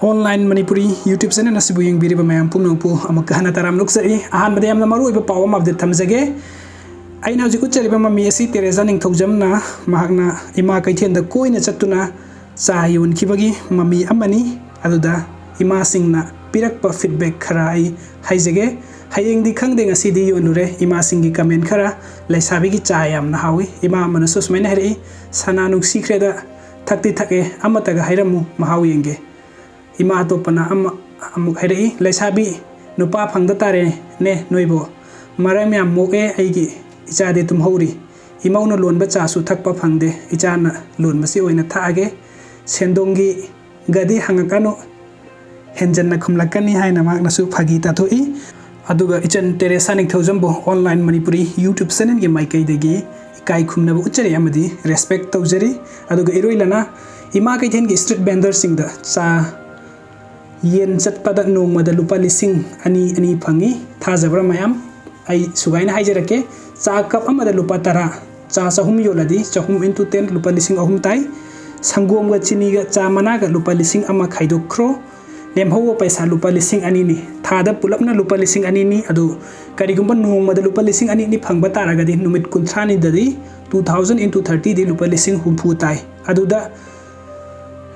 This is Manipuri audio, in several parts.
Online Manipuri YouTube channel nasibu yung biri ba mayam pumnong po amagkahana taram luksari ahan madayam na maru iba pawa mabdet tamzage ay na jikut chari ba mami asi Teresa ning thogjam na mahakna ima kaithen da koina chatuna sa yun kibagi mami amani aduda ima singna pirak pa feedback khara ai haijage hayeng di khangde ngasi di yonure ima singi comment khara laisabi gi chayam na hawi ima manasu smaina heri sana nung secret da thakti thake amataga hairamu mahawi yenge ima atopana amuk hairi laisabi nupa phangda tare ne noibo maram yam moke aigi ichade tum hori imauna lonba cha su thakpa phangde ichana lonba si oina thage sendongi gadi hangakano henjanna khumlakani haina magna su phagi ta thoi aduga ichan Teresa ning thoujambo online Manipuri YouTube channel ge maikai degi kai khumna bu uchari amadi respect tawjari aduga iroilana ima kaithen ge street vendor singda cha yen chatpada nongmada lupa lising ani phangi thajabra mayam ai sugaina haijarake cha cup amada lupa tara cha sahum yoladi chahum into 10 lupa lising ahum tai sangom ga chini ga cha mana ga lupa lising ama khaidokro lemho paisa lupa lising ani ni thada pulapna lupa lising ani ni adu karigumba nongmada lupa lising ani ni phangba taragadi numit kunthani dadi 2000 into 30 di lupa lising humpu tai aduda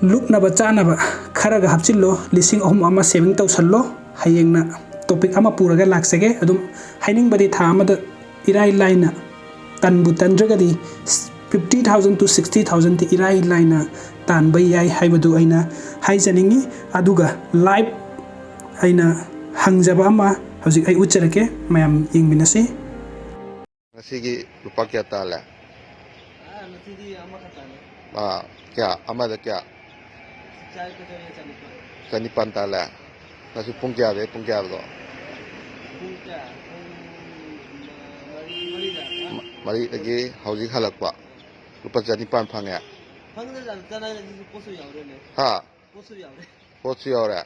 look na ba chana ba kharaga hapchillo lising ahum ama saving tawsallo hayengna topic ama puraga laksege adum haining badi tha amada irai line tanbu tandragadi 50,000 to 60,000 ti irai line tan bai yai haibadu aina haijaningi aduga live aina hangjaba ama hojik ai ucharake mayam yingminasi ngasigi lupa kya tala nasidi ama katale kya amada kya chai ko jaya Chanipan tala nasi pung kya do Pungkya mari lagi hauji halakwa lupa Chanipan phangya phangda jan tana posu yaure ne ha posu yaure posu yaure